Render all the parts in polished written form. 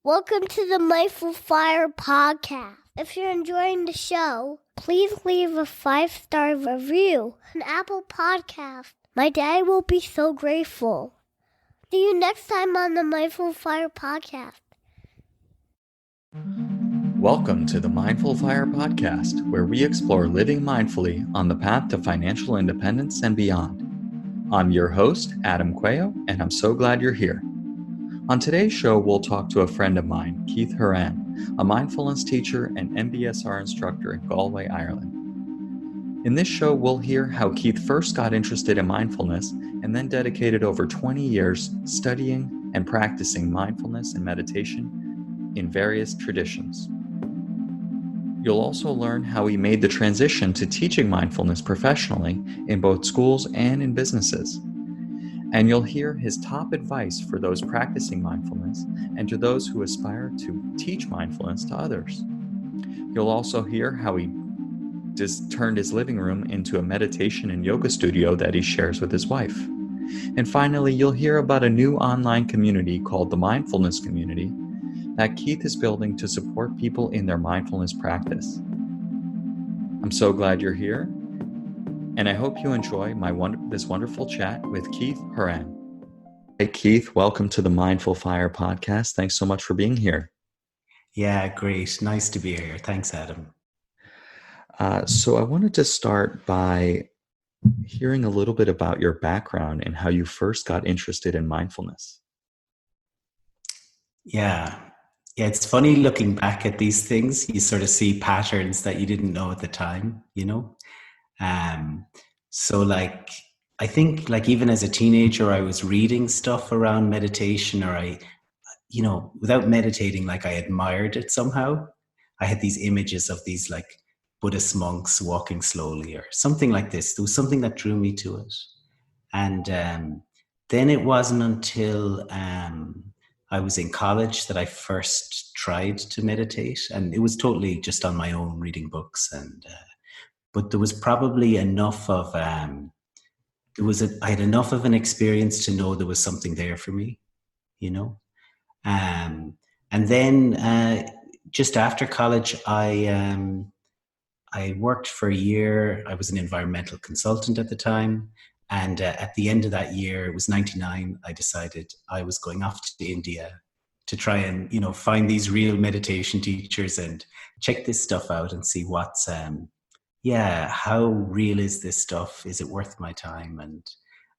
Welcome to the Mindful Fire podcast. If you're enjoying the show, please leave a 5-star review on Apple Podcast. My dad will be so grateful. See you next time on the Mindful Fire podcast. Welcome to the Mindful Fire podcast, where we explore living mindfully on the path to financial independence and beyond. I'm your host, Adam Coelho, and I'm so glad you're here. On today's show, we'll talk to a friend of mine, Keith Horan, a mindfulness teacher and MBSR instructor in Galway, Ireland. In this show, we'll hear how Keith first got interested in mindfulness and then dedicated over 20 years studying and practicing mindfulness and meditation in various traditions. You'll also learn how he made the transition to teaching mindfulness professionally in both schools and in businesses. And you'll hear his top advice for those practicing mindfulness and to those who aspire to teach mindfulness to others. You'll also hear how he just turned his living room into a meditation and yoga studio that he shares with his wife. And finally, you'll hear about a new online community called the Mindfulness Community that Keith is building to support people in their mindfulness practice. I'm so glad you're here, and I hope you enjoy this wonderful chat with Keith Horan. Hey Keith, welcome to the Mindful Fire podcast. Thanks so much for being here. Yeah, great. Nice to be here. Thanks, Adam. So I wanted to start by hearing a little bit about your background and how you first got interested in mindfulness. Yeah, it's funny looking back at these things. You sort of see patterns that you didn't know at the time, you know? So like, I think like even as a teenager, I was reading stuff around meditation, or without meditating, like I admired it somehow. I had these images of these like Buddhist monks walking slowly or something like this. There was something that drew me to it. And then it wasn't until I was in college that I first tried to meditate, and it was totally just on my own, reading books. And but there was probably enough of I had enough of an experience to know there was something there for me, you know. And then just after college, I worked for a year. I was an environmental consultant at the time. And at the end of that year, it was 99, I decided I was going off to India to try and, find these real meditation teachers and check this stuff out and see what's, how real is this stuff? Is it worth my time?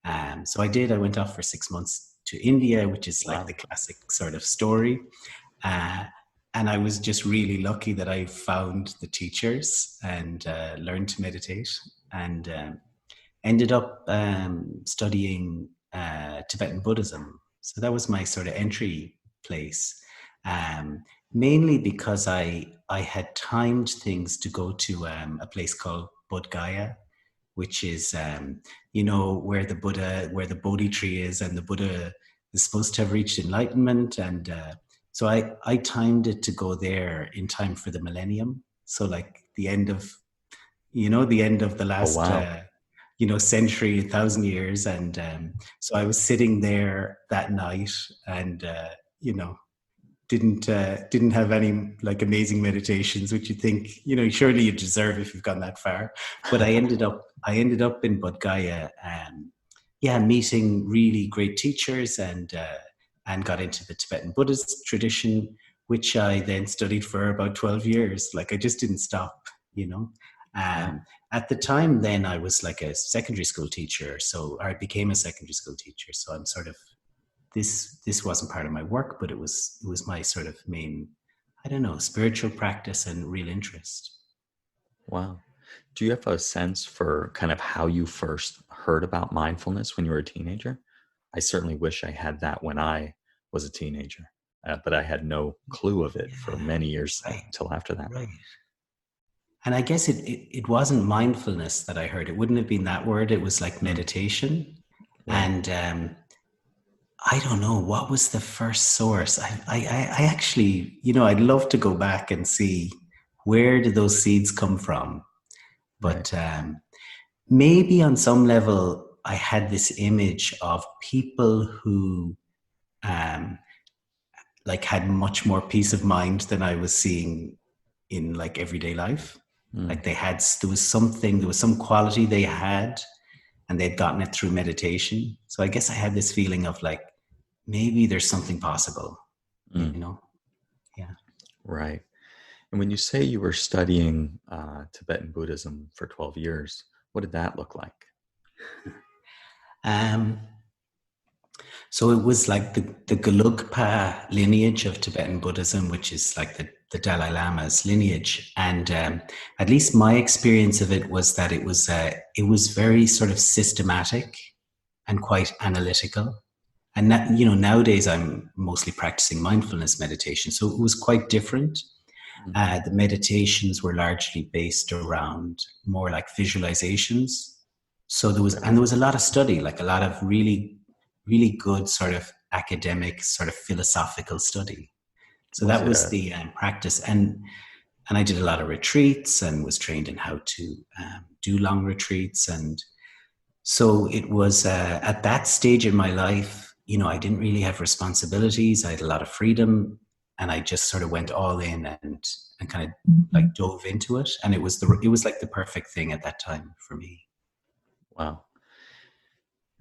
And so I did. I went off for 6 months to India, which is like the classic sort of story. And I was just really lucky that I found the teachers and learned to meditate, and ended up studying Tibetan Buddhism. So that was my sort of entry place, mainly because I had timed things to go to a place called Bodh Gaya, which is, where the Bodhi tree is, and the Buddha is supposed to have reached enlightenment. And so I timed it to go there in time for the millennium. So like the end of the last... century, 1,000 years. And so I was sitting there that night and, didn't have any like amazing meditations, which you think, surely you deserve if you've gone that far. But I ended up in Bodh Gaya, meeting really great teachers and got into the Tibetan Buddhist tradition, which I then studied for about 12 years. Like I just didn't stop, At the time then I was like a secondary school teacher, so I became a secondary school teacher. So I'm sort of, this wasn't part of my work, but it was my sort of main, spiritual practice and real interest. Wow. Do you have a sense for kind of how you first heard about mindfulness when you were a teenager? I certainly wish I had that when I was a teenager, but I had no clue of it for many years until after that. Right. And I guess it wasn't mindfulness that I heard. It wouldn't have been that word. It was like meditation. Right. And I don't know, what was the first source? I actually, I'd love to go back and see where did those seeds come from. But maybe on some level, I had this image of people who like had much more peace of mind than I was seeing in like everyday life. Like there was some quality they had, and they'd gotten it through meditation. So I guess I had this feeling of like, maybe there's something possible, you know? Yeah. Right. And when you say you were studying Tibetan Buddhism for 12 years, what did that look like? So it was like the Gelugpa lineage of Tibetan Buddhism, which is like the Dalai Lama's lineage. And at least my experience of it was that it was very sort of systematic and quite analytical. And that, you know, nowadays I'm mostly practicing mindfulness meditation, so it was quite different. The meditations were largely based around more like visualizations. So there was a lot of study, like a lot of really, really good sort of academic, sort of philosophical study. So that was the practice, and I did a lot of retreats and was trained in how to do long retreats. And so it was at that stage in my life, you know, I didn't really have responsibilities. I had a lot of freedom, and I just sort of went all in and kind of like dove into it. And it was like the perfect thing at that time for me. Wow.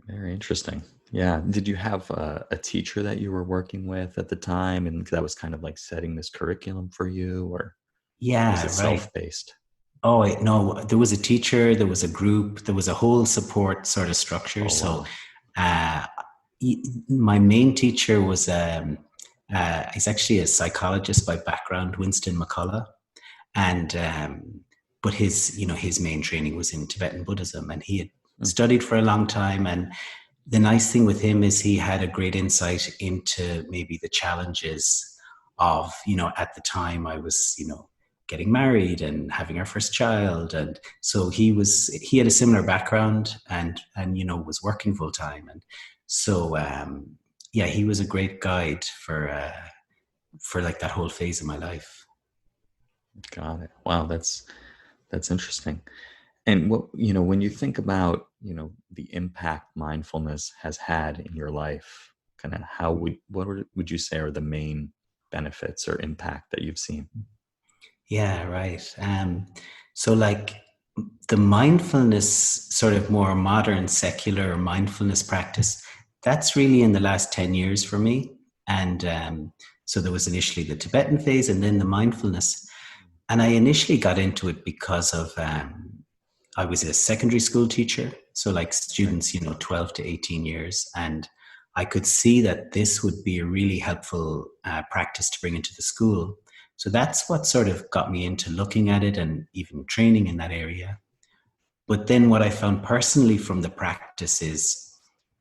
Very interesting. Yeah. Did you have a teacher that you were working with at the time, and that was kind of like setting this curriculum for you, or was it self-paced? Oh, no, there was a teacher, there was a group, there was a whole support sort of structure. So my main teacher was, he's actually a psychologist by background, Winston McCullough. And, but his main training was in Tibetan Buddhism, and he had studied for a long time. And the nice thing with him is he had a great insight into maybe the challenges of, you know, at the time I was, you know, getting married and having our first child. And so he had a similar background and, you know, was working full time. And so, he was a great guide for like that whole phase of my life. Got it. Wow. That's interesting. And what, you know, when you think about, you know, the impact mindfulness has had in your life, kind of what would you say are the main benefits or impact that you've seen? Yeah, right. So like the mindfulness, sort of more modern secular mindfulness practice, that's really in the last 10 years for me. And so there was initially the Tibetan phase and then the mindfulness. And I initially got into it because of, I was a secondary school teacher. So like students, you know, 12 to 18 years. And I could see that this would be a really helpful practice to bring into the school. So that's what sort of got me into looking at it and even training in that area. But then what I found personally from the practice is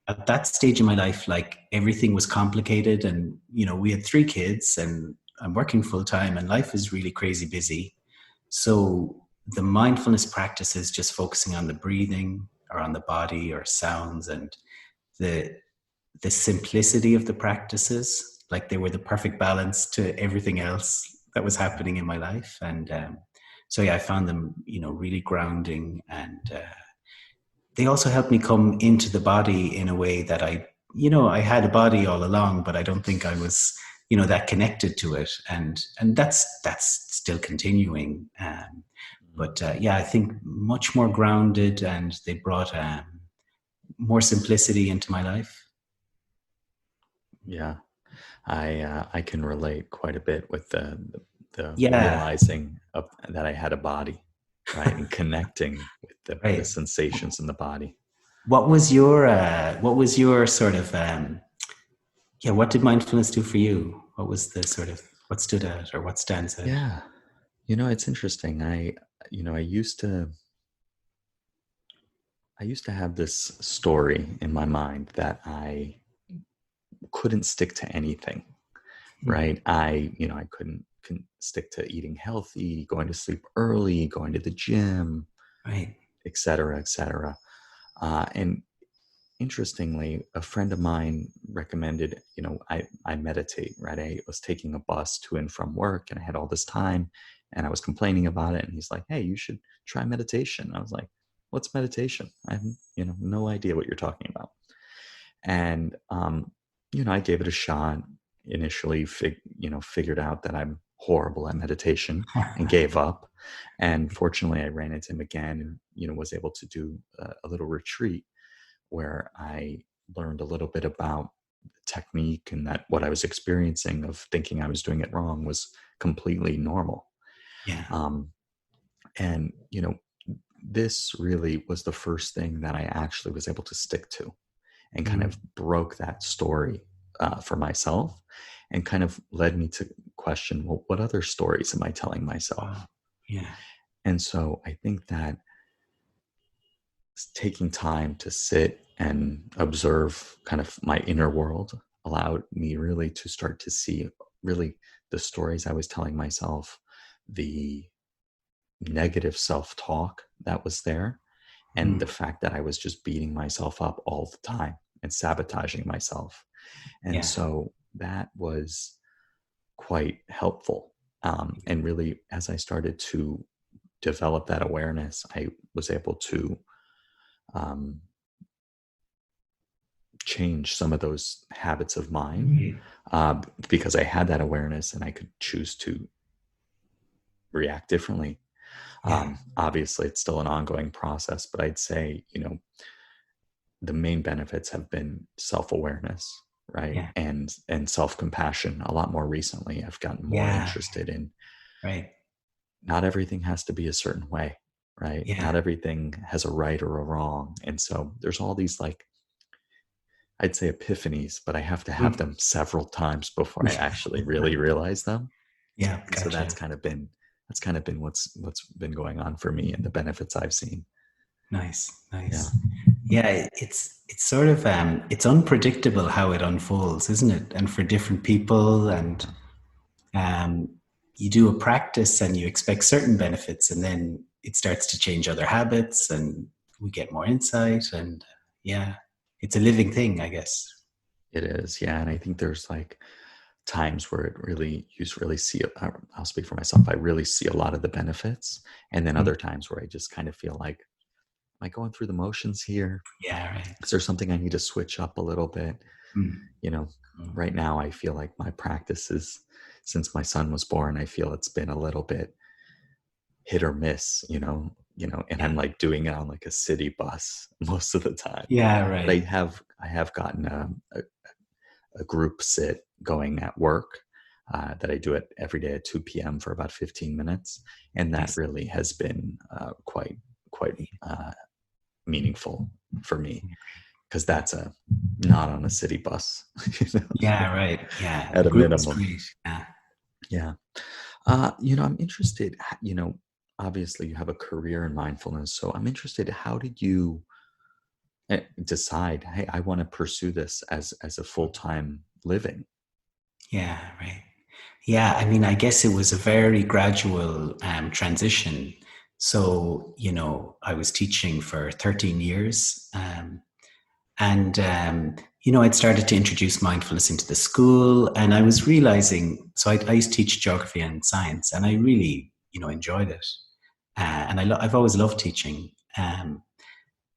at that stage in my life, like everything was complicated, and, you know, we had 3 kids and I'm working full time and life is really crazy busy. So the mindfulness practice is just focusing on the breathing or on the body or sounds, and the simplicity of the practices, like they were the perfect balance to everything else that was happening in my life. And I found them, you know, really grounding, and they also helped me come into the body in a way that I had a body all along, but I don't think I was, you know, that connected to it. And that's still continuing. But I think much more grounded, and they brought more simplicity into my life. Yeah, I can relate quite a bit with the realizing of that I had a body, right, and connecting with the sensations in the body. What was your sort of what did mindfulness do for you? What was the sort of, what stood out or what stands out? Yeah, you know, it's interesting. I used to have this story in my mind that I couldn't stick to anything, right? I couldn't stick to eating healthy, going to sleep early, going to the gym, right, et cetera, et cetera. And interestingly, a friend of mine recommended, you know, I meditate, right? I was taking a bus to and from work and I had all this time and I was complaining about it. And he's like, hey, you should try meditation. I was like, what's meditation? I have, you know, no idea what you're talking about. And, you know, I gave it a shot. initially figured out that I'm horrible at meditation and gave up. And fortunately, I ran into him again and, was able to do a little retreat where I learned a little bit about technique, and that what I was experiencing of thinking I was doing it wrong was completely normal. Yeah. And, this really was the first thing that I actually was able to stick to, and kind of broke that story for myself, and kind of led me to question, well, what other stories am I telling myself? Wow. Yeah. And so I think that taking time to sit and observe kind of my inner world allowed me really to start to see really the stories I was telling myself, the negative self-talk that was there, and the fact that I was just beating myself up all the time and sabotaging myself. And so that was quite helpful. And really, as I started to develop that awareness, I was able to change some of those habits of mine, because I had that awareness and I could choose to react differently. Obviously, it's still an ongoing process, but I'd say, the main benefits have been self-awareness, right? Yeah. And self-compassion. A lot more recently, I've gotten more interested in, not everything has to be a certain way, right? Not everything has a right or a wrong. And so there's all these, like, I'd say epiphanies, but I have to have them several times before I actually really realize them. Yeah. Gotcha. So that's kind of been what's been going on for me, and the benefits I've seen. Nice. Yeah, it's sort of it's unpredictable how it unfolds, isn't it? And for different people, and you do a practice and you expect certain benefits, and then it starts to change other habits, and we get more insight, and it's a living thing, I guess. It is, yeah. And I think there's like times where you really see it. I'll speak for myself. I really see a lot of the benefits, and then other times where I just kind of feel like, am I going through the motions here? Yeah, right. Is there something I need to switch up a little bit? Right now I feel like my practice is, since my son was born, I feel it's been a little bit hit or miss, and I'm like doing it on like a city bus most of the time. Yeah, right. But I have gotten a group sit going at work that I do it every day at 2 p.m. for about 15 minutes. And that really has been quite meaningful for me, because that's not on a city bus. Yeah, right. Yeah. At a minimum. Great. Yeah. I'm interested, obviously you have a career in mindfulness. So I'm interested, how did you decide, hey, I want to pursue this as a full-time living? Yeah, right. Yeah, I mean, I guess it was a very gradual transition. So, I was teaching for 13 years. And I'd started to introduce mindfulness into the school, and I was realizing, so I used to teach geography and science, and I really, enjoyed it. And I've always loved teaching.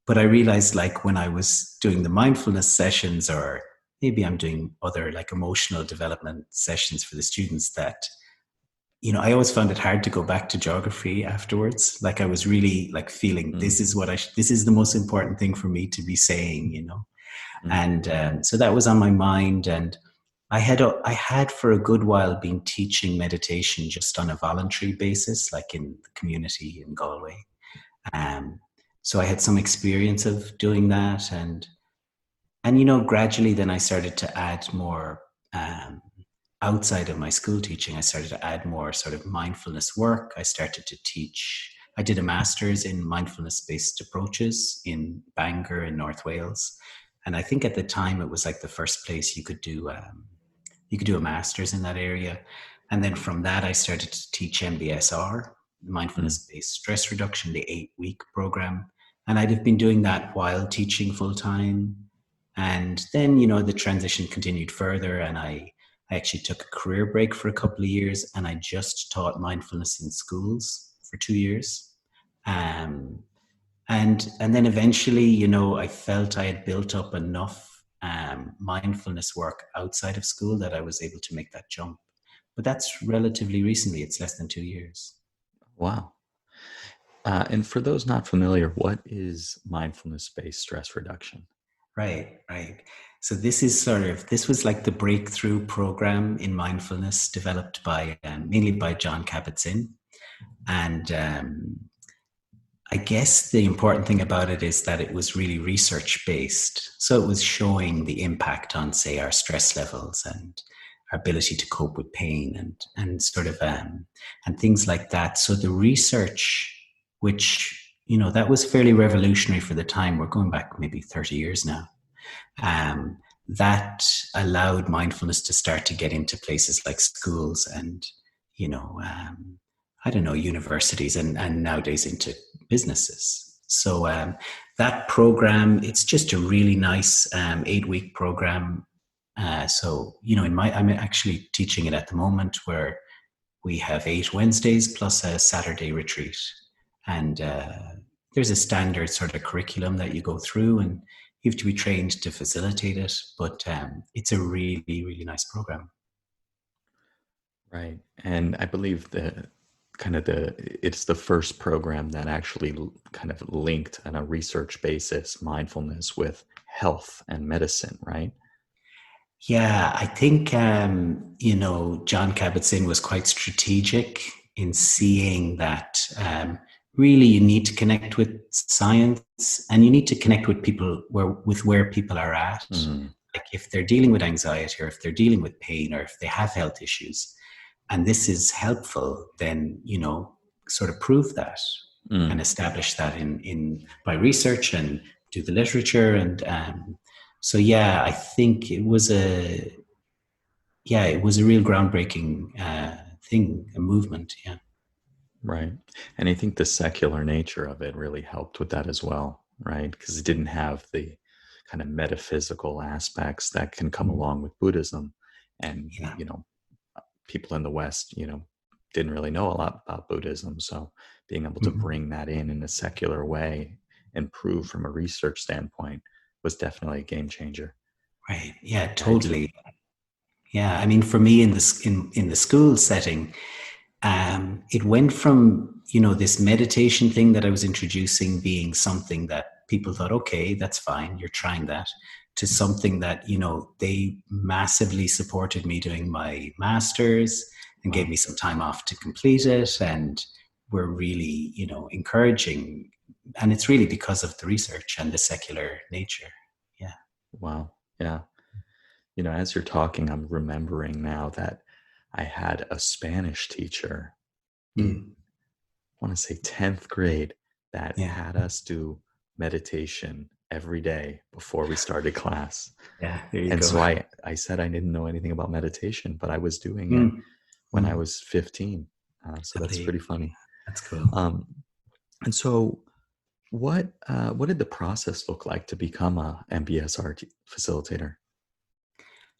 But I realized, like, when I was doing the mindfulness sessions, or maybe I'm doing other like emotional development sessions for the students, that, I always found it hard to go back to geography afterwards. Like, I was really like feeling this is the most important thing for me to be saying, And so that was on my mind. And I had for a good while been teaching meditation just on a voluntary basis, like in the community in Galway. So I had some experience of doing that, and gradually then I started to add more outside of my school teaching. I started to add more sort of mindfulness work. I started to teach. I did a master's in mindfulness-based approaches in Bangor in North Wales, and I think at the time it was like the first place you could do a master's in that area. And then from that, I started to teach MBSR, mindfulness-based stress reduction, the 8-week program. And I'd have been doing that while teaching full-time. And then, the transition continued further, and I actually took a career break for a couple of years, and I just taught mindfulness in schools for 2 years. And then eventually, I felt I had built up enough mindfulness work outside of school that I was able to make that jump. But that's relatively recently. It's less than 2 years. Wow. And for those not familiar, what is mindfulness-based stress reduction? Right, right. So this was like the breakthrough program in mindfulness developed by mainly by John Kabat-Zinn. And I guess the important thing about it is that it was really research based. So it was showing the impact on, say, our stress levels and our ability to cope with pain and sort of and things like that. So the research, which that was fairly revolutionary for the time. We're going back maybe 30 years now. That allowed mindfulness to start to get into places like schools and I don't know, universities and nowadays into businesses. So that program, it's just a really nice 8-week program. I'm actually teaching it at the moment, where we have 8 Wednesdays plus a Saturday retreat. And there's a standard sort of curriculum that you go through, and you have to be trained to facilitate it. But it's a really, really nice program. Right. And I believe it's the first program that actually kind of linked on a research basis mindfulness with health and medicine, right? Yeah, I think John Kabat-Zinn was quite strategic in seeing that really you need to connect with science, and you need to connect with people where people are at. Mm. Like if they're dealing with anxiety, or if they're dealing with pain, or if they have health issues, and this is helpful, then sort of prove that and establish that in by research and do the literature. And so yeah, I think it was a real groundbreaking thing, a movement. Yeah. Right. And I think the secular nature of it really helped with that as well, right? Because it didn't have the kind of metaphysical aspects that can come along with Buddhism. And, Yeah. people in the West, didn't really know a lot about Buddhism. So being able to bring that in a secular way and prove from a research standpoint was definitely a game changer. Right. Yeah, totally. Yeah. I mean, for me in the school setting, it went from, this meditation thing that I was introducing being something that people thought, okay, that's fine, you're trying that, to something that, they massively supported me doing my master's and gave me some time off to complete it. And were really, encouraging. And it's really because of the research and the secular nature. Yeah. Wow. Yeah. As you're talking, I'm remembering now that I had a Spanish teacher in, I want to say 10th grade, that had us do meditation every day before we started class. Yeah, there you and go. So I said I didn't know anything about meditation, but I was doing it when I was 15. So that's pretty funny. That's cool. And so what did the process look like to become a MBSR facilitator?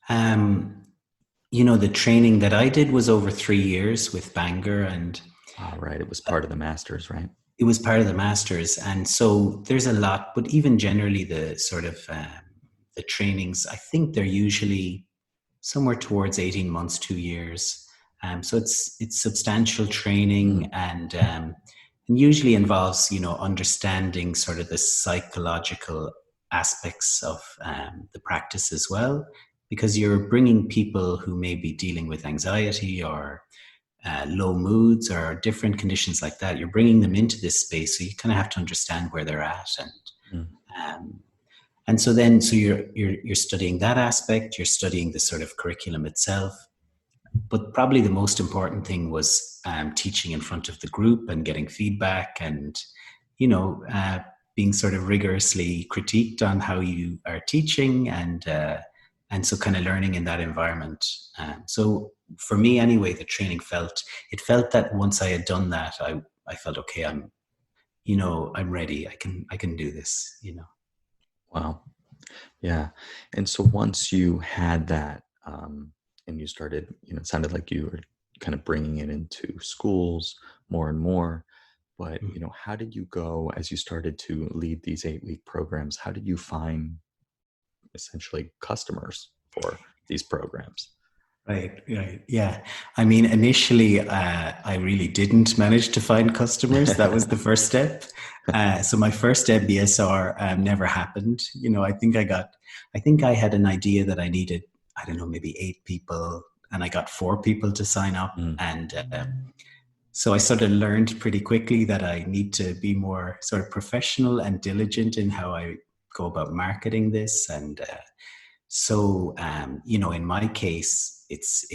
The training that I did was over 3 years with Bangor, and right, it was part of the masters, right? It was part of the masters, and so there's a lot. But even generally, the sort of the trainings, I think they're usually somewhere towards 18 months, 2 years. So it's substantial training, and usually involves understanding sort of the psychological aspects of the practice as well, because you're bringing people who may be dealing with anxiety or low moods or different conditions like that. You're bringing them into this space, so you kind of have to understand where they're at, and so you're studying that aspect. You're studying the sort of curriculum itself, but probably the most important thing was teaching in front of the group and getting feedback, and being sort of rigorously critiqued on how you are teaching, and so kind of learning in that environment. So for me anyway, the training felt that once I had done that, I felt, okay, I'm ready. I can do this, Wow. Yeah. And so once you had that, and you started, it sounded like you were kind of bringing it into schools more and more, but, how did you go as you started to lead these 8-week programs? How did you find essentially customers for these programs. Right. Yeah. I mean, initially, I really didn't manage to find customers. That was the first step. So my first MBSR never happened. I think I had an idea that I needed, I don't know, maybe 8 people, and I got 4 people to sign up. And so I sort of learned pretty quickly that I need to be more sort of professional and diligent in how I go about marketing this. And so, in my case, it's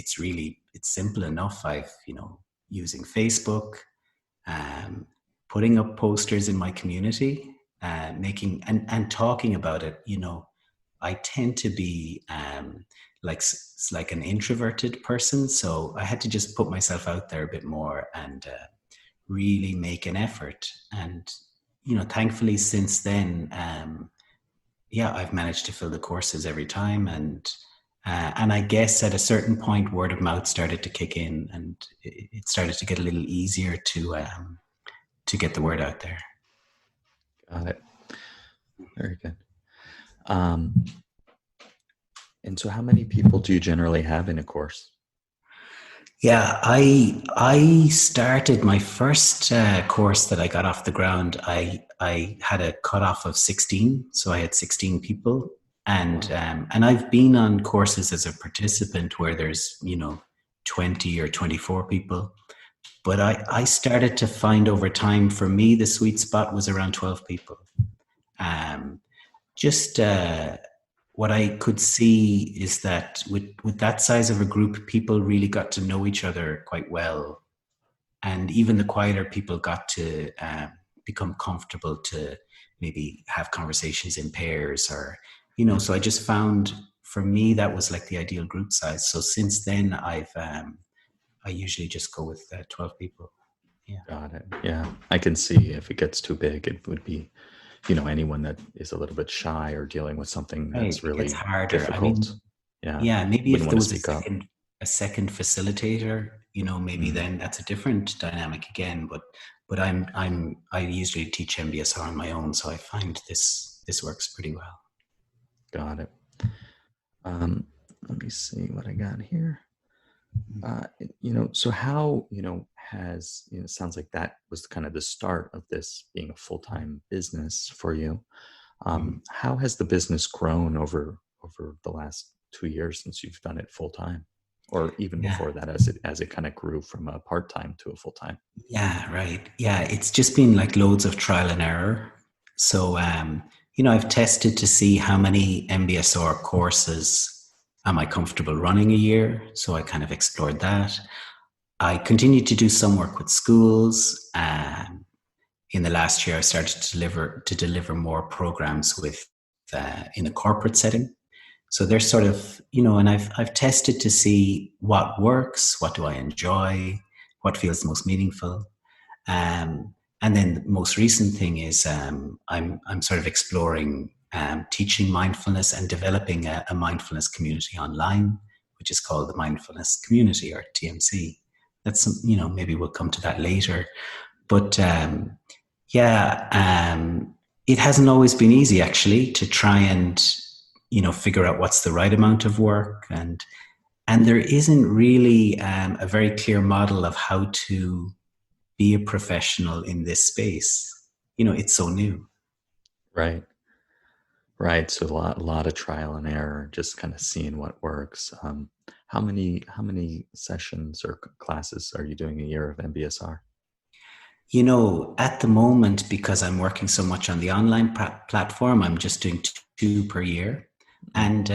simple enough. I've, using Facebook, putting up posters in my community, making and talking about it. I tend to be like an introverted person, so I had to just put myself out there a bit more and really make an effort. And thankfully, since then, I've managed to fill the courses every time, and I guess at a certain point, word of mouth started to kick in, and it started to get a little easier to get the word out there. Got it. Very good. And so, how many people do you generally have in a course? Yeah, I started my first course that I got off the ground. I had a cutoff of 16, so I had 16 people, and I've been on courses as a participant where there's 20 or 24 people, but I started to find over time, for me, the sweet spot was around 12 people. What I could see is that with that size of a group, people really got to know each other quite well. And even the quieter people got to become comfortable to maybe have conversations in pairs, or, so I just found, for me, that was like the ideal group size. So since then, I usually just go with 12 people. Yeah. Got it. Yeah. I can see if it gets too big, it would be, anyone that is a little bit shy or dealing with something that's really harder. difficult. Maybe if there was a second facilitator, maybe then that's a different dynamic again. But I usually teach MBSR on my own, so I find this works pretty well. Got it. Let me see what I got here. So how, has, it sounds like that was kind of the start of this being a full-time business for you. How has the business grown over the last 2 years since you've done it full-time, or even before that, as it kind of grew from a part-time to a full-time? Yeah, right. Yeah, it's just been like loads of trial and error. So, I've tested to see how many MBSR courses am I comfortable running a year. So I kind of explored that. I continued to do some work with schools. In the last year, I started to deliver more programs with in a corporate setting. So they're sort of, and I've tested to see what works, what do I enjoy, what feels most meaningful. And then the most recent thing is I'm sort of exploring teaching mindfulness and developing a mindfulness community online, which is called the Mindfulness Community, or TMC. That's, maybe we'll come to that later. But it hasn't always been easy, actually, to try and, figure out what's the right amount of work. And there isn't really a very clear model of how to be a professional in this space. It's so new. Right. Right. So a lot of trial and error, just kind of seeing what works. How many sessions or classes are you doing a year of MBSR? At the moment, because I'm working so much on the online platform, I'm just doing 2 per year. And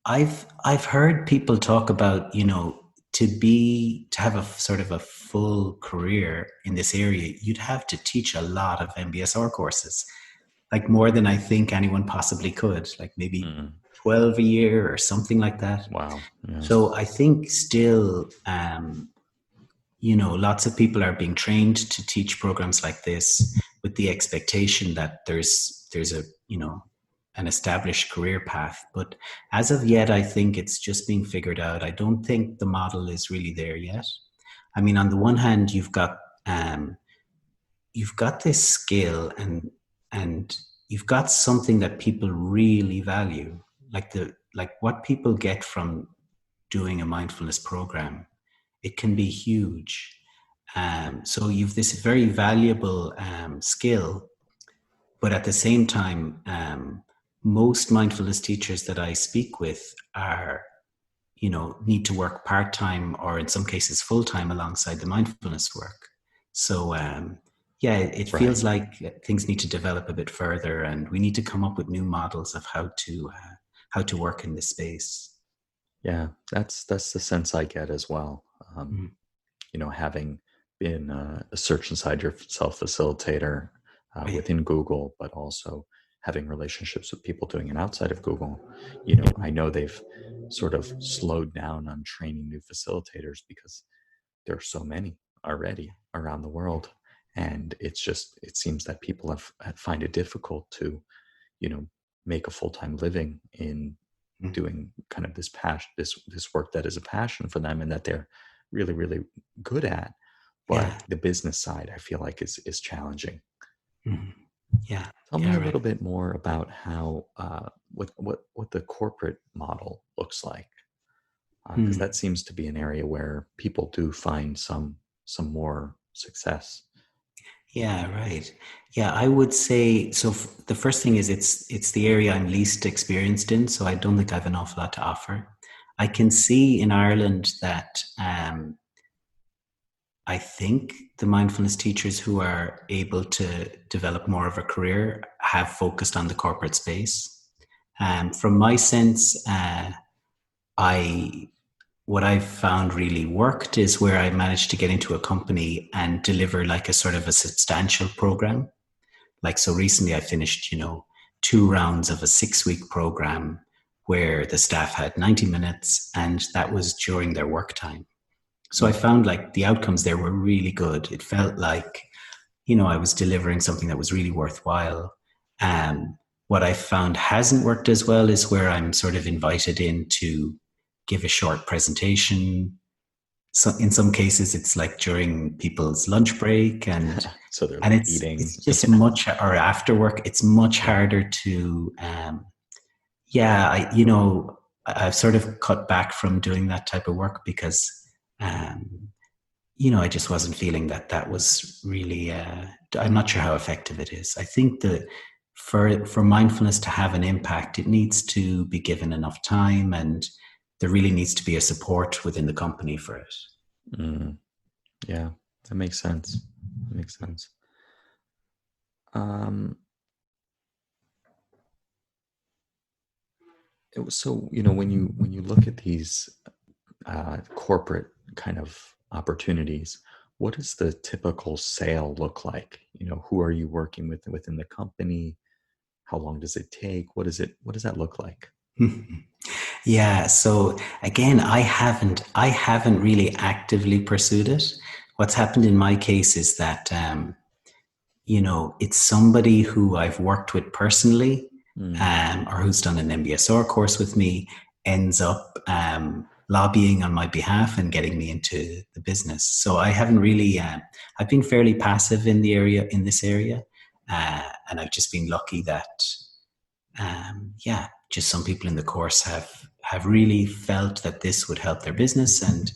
I've heard people talk about, to have a sort of a full career in this area, you'd have to teach a lot of MBSR courses, like more than I think anyone possibly could, like maybe 12 a year or something like that. Wow. Yeah. So I think still, lots of people are being trained to teach programs like this with the expectation that there's a, an established career path. But as of yet, I think it's just being figured out. I don't think the model is really there yet. I mean, on the one hand, you've got this skill and you've got something that people really value. like what people get from doing a mindfulness program, it can be huge. So you've this very valuable skill, but at the same time, most mindfulness teachers that I speak with are, need to work part-time or in some cases full-time alongside the mindfulness work. So it feels like things need to develop a bit further, and we need to come up with new models of how to work in this space. Yeah, that's the sense I get as well. Having been a search inside yourself facilitator within Google, but also having relationships with people doing it outside of Google, I know they've sort of slowed down on training new facilitators because there are so many already around the world. And it seems that people find it difficult to, make a full-time living in doing kind of this passion, this work that is a passion for them and that they're really, really good at. But the business side, I feel like is challenging. Mm-hmm. Yeah. Tell me a little bit more about how what the corporate model looks like, because that seems to be an area where people do find some more success. Yeah, right. Yeah, I would say so. The first thing is it's the area I'm least experienced in, so I don't think I have an awful lot to offer. I can see in Ireland that I think the mindfulness teachers who are able to develop more of a career have focused on the corporate space. From my sense, what I've found really worked is where I managed to get into a company and deliver like a sort of a substantial program. Like, so recently I finished, 2 rounds of a 6-week program where the staff had 90 minutes and that was during their work time. So I found like the outcomes there were really good. It felt like, I was delivering something that was really worthwhile. What I found hasn't worked as well is where I'm sort of invited in to give a short presentation. So in some cases, it's like during people's lunch break, and so they're and eating. It's just much, or after work, it's much harder to. I've sort of cut back from doing that type of work because, I just wasn't feeling that was really. I'm not sure how effective it is. I think that for mindfulness to have an impact, it needs to be given enough time, and there really needs to be a support within the company for it. Yeah, that makes sense. So, when you look at these corporate kind of opportunities, what does the typical sale look like? Who are you working with within the company? How long does it take? What does that look like? Yeah. So again, I haven't really actively pursued it. What's happened in my case is that, it's somebody who I've worked with personally, or who's done an MBSR course with me, ends up lobbying on my behalf and getting me into the business. So I haven't really, I've been fairly passive in this area. And I've just been lucky that, just some people in the course have really felt that this would help their business. And,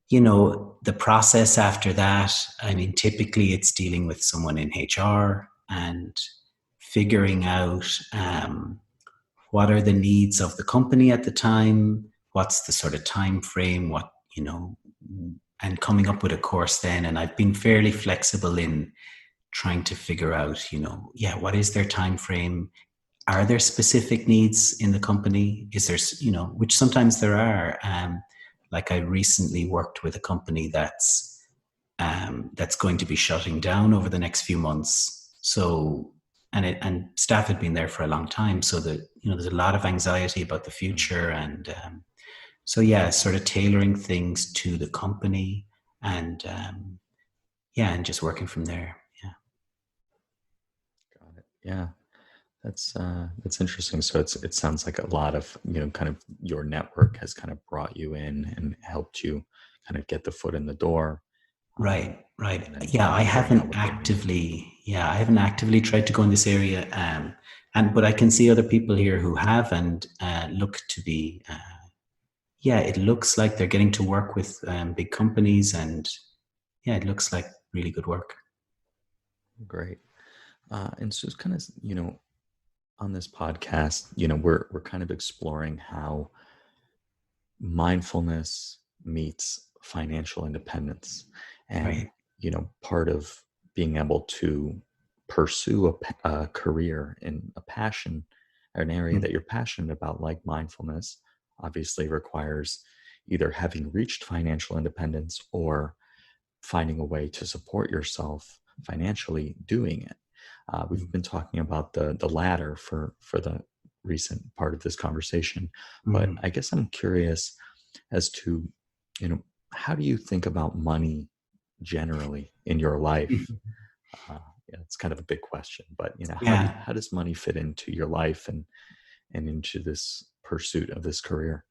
the process after that, I mean, typically it's dealing with someone in HR and figuring out what are the needs of the company at the time, what's the sort of time frame, and coming up with a course then. And I've been fairly flexible in trying to figure out, what is their time frame? Are there specific needs in the company? Is there, which sometimes there are. Like I recently worked with a company that's going to be shutting down over the next few months. So, and staff had been there for a long time. So that, there's a lot of anxiety about the future. And sort of tailoring things to the company and, and just working from there. Yeah. Got it. Yeah. That's interesting. So it sounds like a lot of, kind of your network has kind of brought you in and helped you kind of get the foot in the door. Right. I haven't actively tried to go in this area. But I can see other people here who have and look to be, it looks like they're getting to work with big companies, and it looks like really good work. Great. And so it's kind of, on this podcast, we're kind of exploring how mindfulness meets financial independence. And, Right. part of being able to pursue a career in a passion, or an area that you're passionate about, like mindfulness, obviously requires either having reached financial independence or finding a way to support yourself financially doing it. We've been talking about the latter for the recent part of this conversation, but I guess I'm curious as to, how do you think about money generally in your life? It's kind of a big question, but how does money fit into your life and into this pursuit of this career?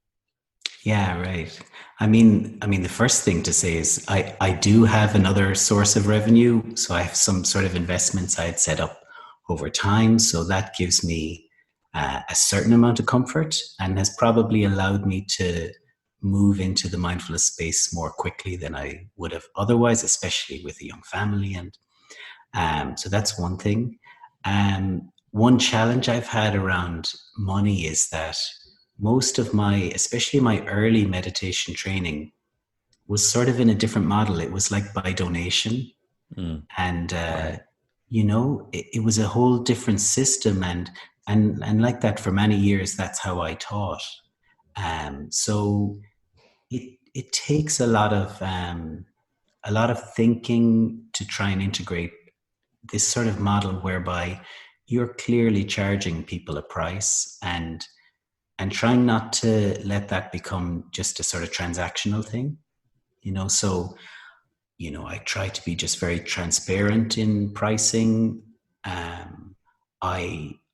Yeah, right. I mean, the first thing to say is I do have another source of revenue. So I have some sort of investments I had set up over time. So that gives me a certain amount of comfort and has probably allowed me to move into the mindfulness space more quickly than I would have otherwise, especially with a young family. And so that's one thing. One challenge I've had around money is that most of especially my early meditation training was sort of in a different model. It was like by donation. And, Right. it was a whole different system. And like that for many years, that's how I taught. So it takes a lot of thinking to try and integrate this sort of model whereby you're clearly charging people a price and trying not to let that become just a sort of transactional thing, so, I try to be just very transparent in pricing. I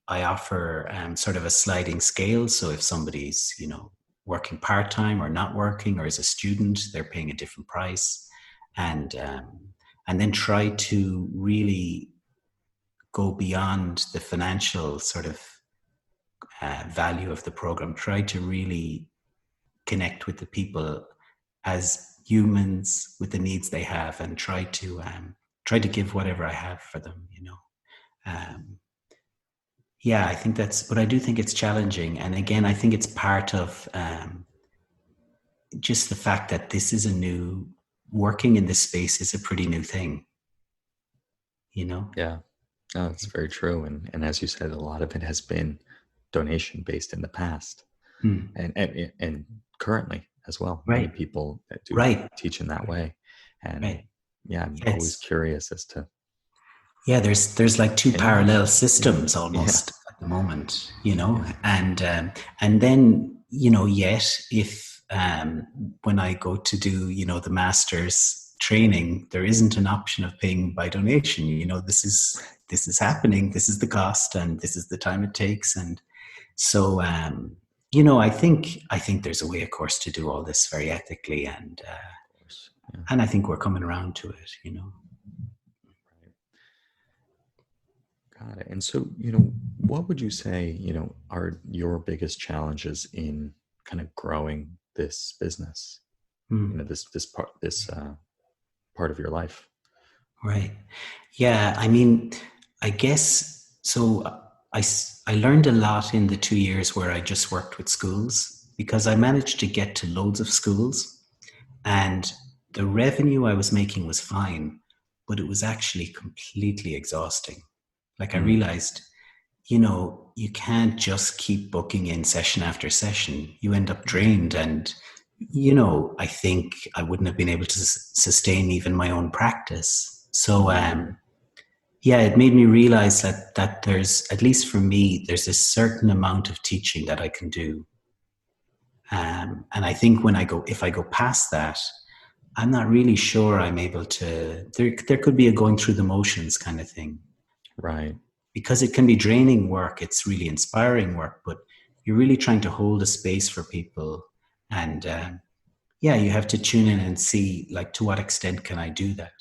offer sort of a sliding scale. So if somebody's, working part-time or not working, or as a student, they're paying a different price. And then try to really go beyond the financial sort of value of the program. Try to really connect with the people as humans with the needs they have, and try to give whatever I have for them. I think but I do think it's challenging, and again, I think it's part of just the fact that this is working in this space is a pretty new thing. Yeah, no, that's very true. And as you said, a lot of it has been donation based in the past, and currently as well. Right. Many people that do teach in that way, and I'm always curious as to. Yeah, there's like two parallel systems almost at the moment, and then yet if when I go to do the master's training, there isn't an option of paying by donation. This is happening. This is the cost, and this is the time it takes, and so I think there's a way, of course, to do all this very ethically, and I think we're coming around to it. Got it. And so, what would you say, are your biggest challenges in kind of growing this business? This part of your life. Right. Yeah. I mean, I guess so. I learned a lot in the 2 years where I just worked with schools, because I managed to get to loads of schools, and the revenue I was making was fine, but it was actually completely exhausting. Like I realized, you can't just keep booking in session after session. You end up drained, and, I think I wouldn't have been able to sustain even my own practice. So, it made me realize that there's, at least for me, there's a certain amount of teaching that I can do. And I think if I go past that, I'm not really sure I'm able to, there could be a going through the motions kind of thing. Right. Because it can be draining work. It's really inspiring work, but you're really trying to hold a space for people. And you have to tune in and see, like, to what extent can I do that?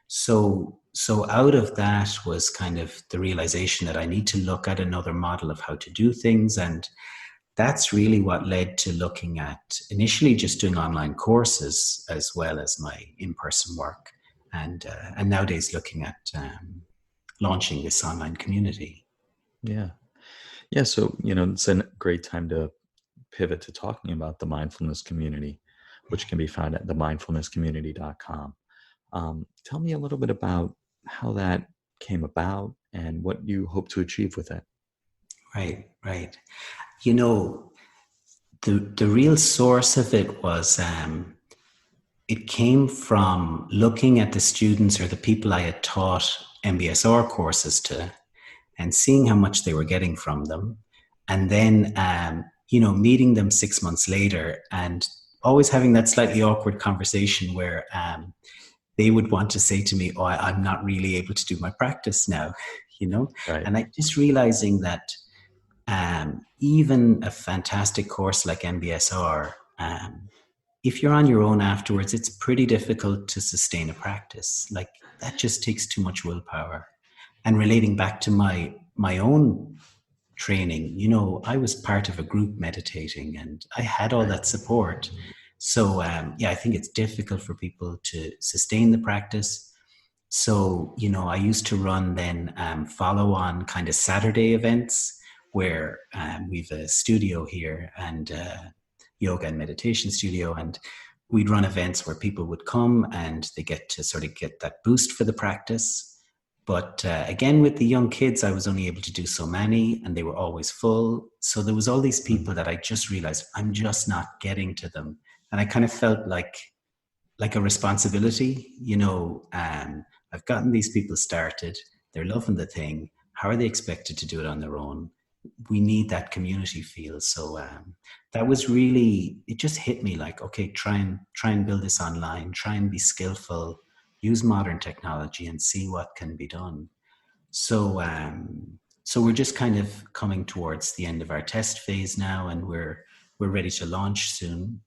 So so out of that was kind of the realization that I need to look at another model of how to do things. And that's really what led to looking at initially just doing online courses as well as my in-person work. And nowadays looking at launching this online community. Yeah. Yeah. So, it's a great time to pivot to talking about the mindfulness community, which can be found at themindfulnesscommunity.com. Tell me a little bit about how that came about and what you hope to achieve with it. Right, right. The real source of it was it came from looking at the students or the people I had taught MBSR courses to and seeing how much they were getting from them. And then, meeting them 6 months later and always having that slightly awkward conversation where they would want to say to me, oh, I'm not really able to do my practice now, Right. And I just realizing that even a fantastic course like MBSR, if you're on your own afterwards, it's pretty difficult to sustain a practice. Like that just takes too much willpower. And relating back to my own training, I was part of a group meditating and I had all that support. So I think it's difficult for people to sustain the practice. So, I used to run then follow on kind of Saturday events where we've a studio here and yoga and meditation studio. And we'd run events where people would come and they get to sort of get that boost for the practice. But again, with the young kids, I was only able to do so many and they were always full. So there was all these people that I just realized I'm just not getting to them. And I kind of felt like a responsibility, I've gotten these people started. They're loving the thing. How are they expected to do it on their own? We need that community feel. So that was really, it just hit me like, okay, try and build this online, try and be skillful, use modern technology and see what can be done. So we're just kind of coming towards the end of our test phase now and we're ready to launch soon.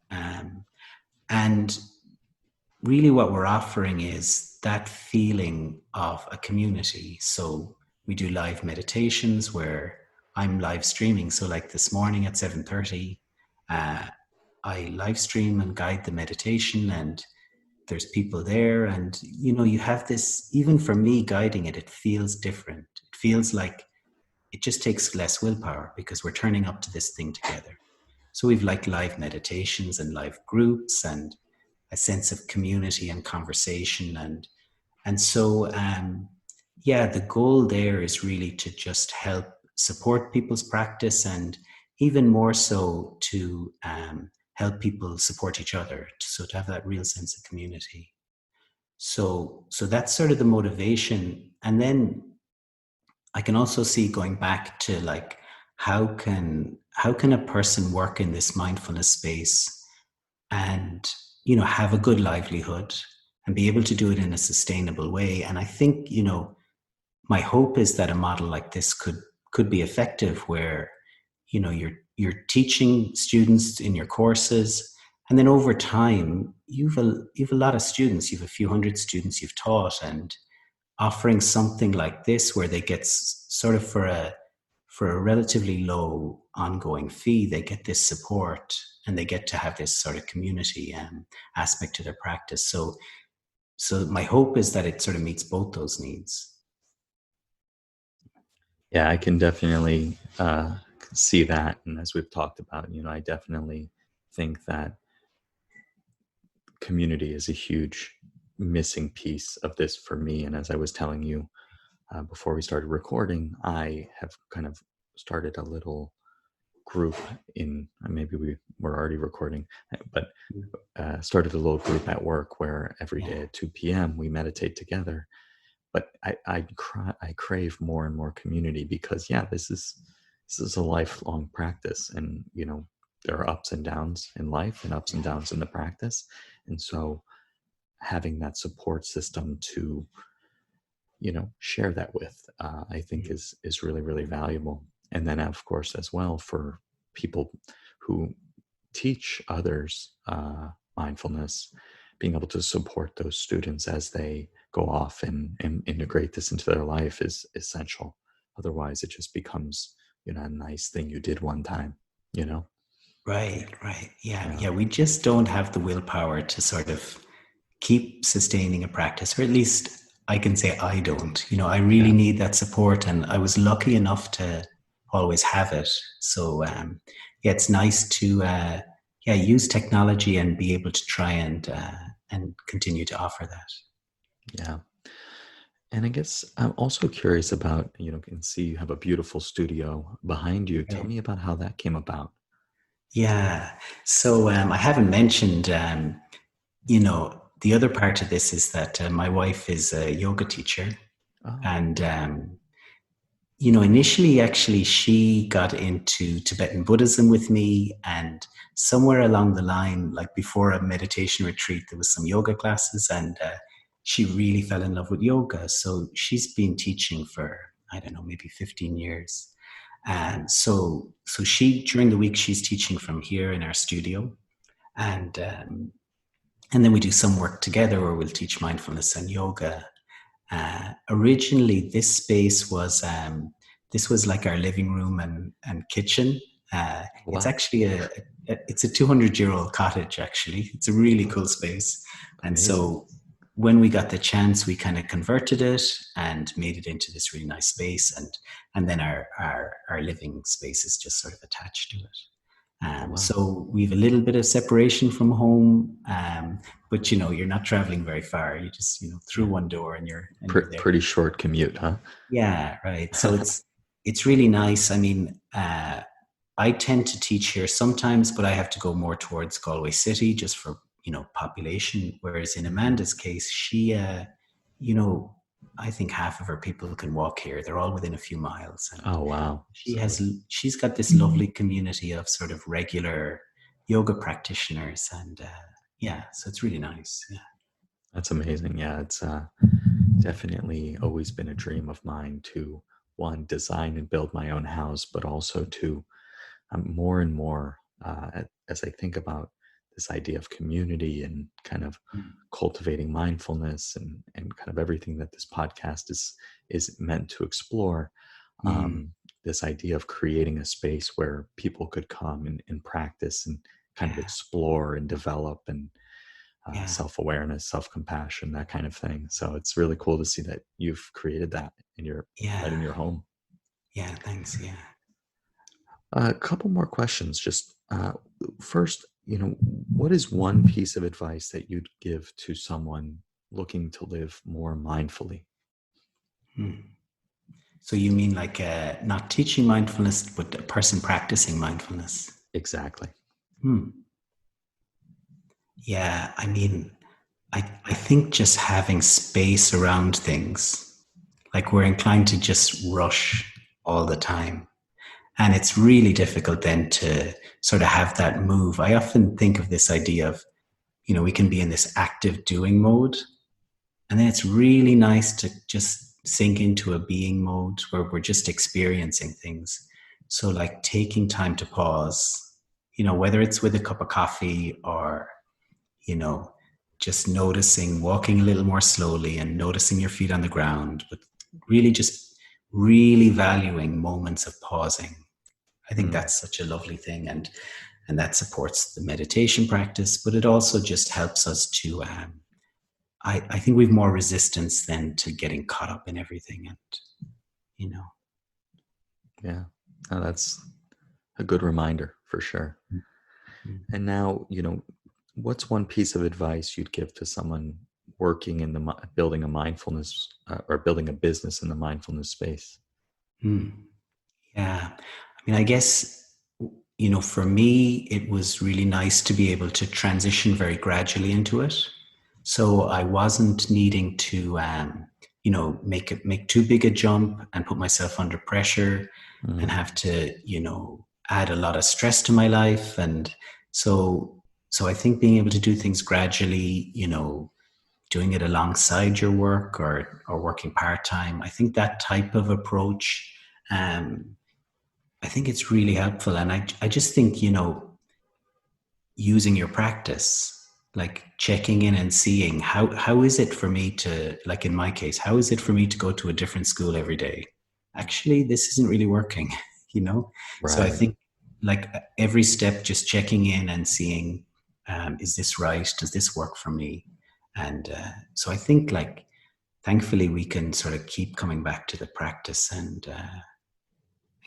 And really what we're offering is that feeling of a community. So we do live meditations where I'm live streaming. So like this morning at 7:30, I live stream and guide the meditation and there's people there. And, you have this, even for me guiding it, it feels different. It feels like it just takes less willpower because we're turning up to this thing together. So we've like live meditations and live groups and a sense of community and conversation. And so, the goal there is really to just help support people's practice and even more so to help people support each other. So to have that real sense of community. So that's sort of the motivation. And then I can also see going back to like, how can a person work in this mindfulness space and have a good livelihood and be able to do it in a sustainable way. And I think, my hope is that a model like this could be effective where, you're teaching students in your courses. And then over time, you've a lot of students, you've a few hundred students you've taught, and offering something like this where they get sort of for a relatively low ongoing fee, they get this support and they get to have this sort of community aspect to their practice. So my hope is that it sort of meets both those needs. Yeah, I can definitely see that. And as we've talked about, I definitely think that community is a huge missing piece of this for me. And as I was telling you before we started recording, I have kind of started a little group maybe we were already recording, but started a little group at work where every day at 2 p.m. we meditate together. But I crave more and more community because this is a lifelong practice, and there are ups and downs in life and ups and downs in the practice, and so having that support system to share that with, I think is really, really valuable. And then of course as well for people who teach others mindfulness, being able to support those students as they go off and integrate this into their life is essential. Otherwise, it just becomes, a nice thing you did one time, Right. Yeah. We just don't have the willpower to sort of keep sustaining a practice, or at least I can say I don't. I really need that support, and I was lucky enough to always have it. So it's nice to use technology and be able to try and continue to offer that. Yeah. And I guess I'm also curious about, can see you have a beautiful studio behind you. Tell me about how that came about. Yeah. So I haven't mentioned, the other part of this is that my wife is a yoga teacher. Oh. And, initially, actually, she got into Tibetan Buddhism with me. And somewhere along the line, like before a meditation retreat, there was some yoga classes, and she really fell in love with yoga. So she's been teaching for, I don't know, maybe 15 years. And so she, during the week, she's teaching from here in our studio, and then we do some work together where we'll teach mindfulness and yoga. Originally, this space was this was like our living room and kitchen. Wow. It's actually it's a 200-year-old cottage. Actually, it's a really cool space. And amazing. So when we got the chance, we kind of converted it and made it into this really nice space. And then our living space is just sort of attached to it. Wow. So we have a little bit of separation from home, but you're not traveling very far. You just through one door and you're there. Pretty short commute, huh? Yeah, right. So it's really nice. I mean, I tend to teach here sometimes, but I have to go more towards Galway City just for population. Whereas in Amanda's case, she, I think half of her people can walk here. They're all within a few miles. And oh, wow. She's got this lovely community of sort of regular yoga practitioners. And so it's really nice. Yeah. That's amazing. Yeah. It's definitely always been a dream of mine to, one, design and build my own house, but also to more and more, as I think about this idea of community and kind of cultivating mindfulness and kind of everything that this podcast is meant to explore, this idea of creating a space where people could come and practice and kind of explore and develop and self-awareness, self-compassion, that kind of thing. So it's really cool to see that you've created that right in your home. Yeah, thanks. Yeah. A couple more questions. Just first, what is one piece of advice that you'd give to someone looking to live more mindfully? So you mean like not teaching mindfulness, but a person practicing mindfulness? Exactly. Yeah, I mean, I think just having space around things, like we're inclined to just rush all the time. And it's really difficult then to sort of have that move. I often think of this idea of, we can be in this active doing mode. And then it's really nice to just sink into a being mode where we're just experiencing things. So like taking time to pause, whether it's with a cup of coffee or, just noticing, walking a little more slowly and noticing your feet on the ground, but really just really valuing moments of pausing. I think that's such a lovely thing, and that supports the meditation practice, but it also just helps us to, I think we've more resistance than to getting caught up in everything, and, Yeah, that's a good reminder for sure. And now, what's one piece of advice you'd give to someone working in building a mindfulness or building a business in the mindfulness space? Yeah. I mean, I guess, for me, it was really nice to be able to transition very gradually into it. So I wasn't needing to, make too big a jump and put myself under pressure and have to, add a lot of stress to my life. And so I think being able to do things gradually, doing it alongside your work or working part-time, I think that type of approach, I think it's really helpful. And I just think, using your practice, like checking in and seeing how is it for me to, like in my case, how is it for me to go to a different school every day? Actually, this isn't really working, you know? So I Right. think like every step, just checking in and seeing, is this right? Does this work for me? And so I think like, thankfully we can sort of keep coming back to the practice and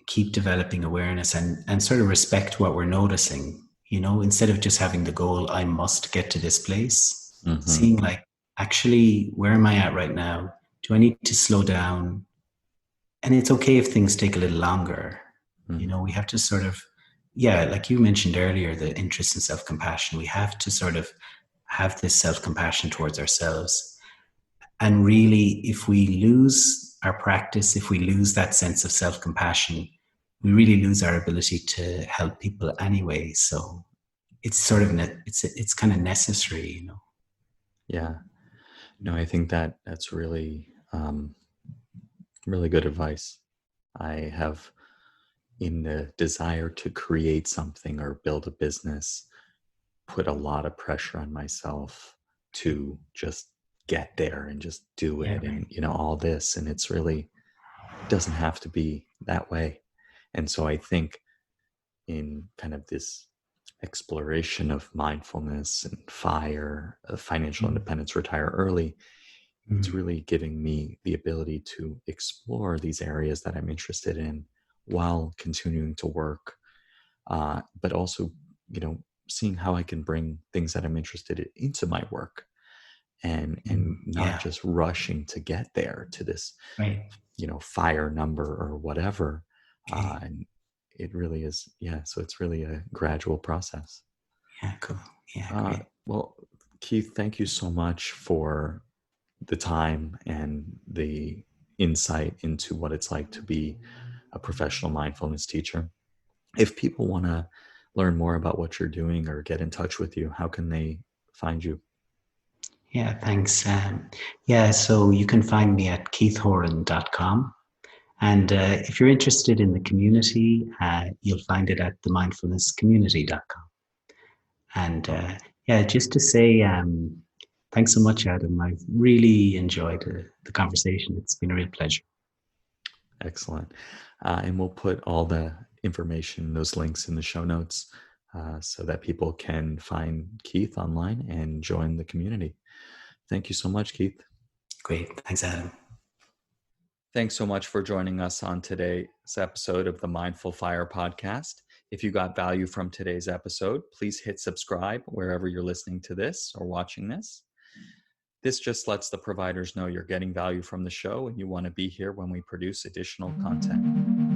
keep developing awareness and sort of respect what we're noticing, you know, instead of just having the goal, I must get to this place, Mm-hmm. seeing like, actually, where am I at right now? Do I need to slow down? And it's okay if things take a little longer. You Mm-hmm. know, we have to sort of, yeah, like you mentioned earlier, the interest in self compassion, we have to sort of have this self compassion towards ourselves. And really, if we lose our practice, if we lose that sense of self compassion, we really lose our ability to help people anyway. So it's sort of it's kind of necessary, you know. Yeah. No, I think that that's really, really good advice. I have, in the desire to create something or build a business, put a lot of pressure on myself to just get there and just do Yeah, it, right. and all this, and it's really doesn't have to be that way. And so I think in kind of this exploration of mindfulness and fire, financial Mm, independence, retire early, it's mm, really giving me the ability to explore these areas that I'm interested in while continuing to work, but also, seeing how I can bring things that I'm interested in into my work, and not yeah, just rushing to get there to this, right. fire number or whatever. Okay. And it really is, yeah. So it's really a gradual process. Yeah, cool. Yeah, Uh, great. well, Keith, thank you so much for the time and the insight into what it's like to be a professional mindfulness teacher. If people want to learn more about what you're doing or get in touch with you, how can they find you? Yeah, thanks. Yeah, so you can find me at keithhoran.com. And if you're interested in the community, you'll find it at themindfulnesscommunity.com. And yeah, just to say thanks so much, Adam. I've really enjoyed the conversation. It's been a real pleasure. Excellent. And we'll put all the information, those links in the show notes, so that people can find Keith online and join the community. Thank you so much, Keith. Great. Thanks, Adam. Thanks so much for joining us on today's episode of the Mindful Fire podcast. If you got value from today's episode, please hit subscribe wherever you're listening to this or watching this. This just lets the providers know you're getting value from the show and you want to be here when we produce additional content.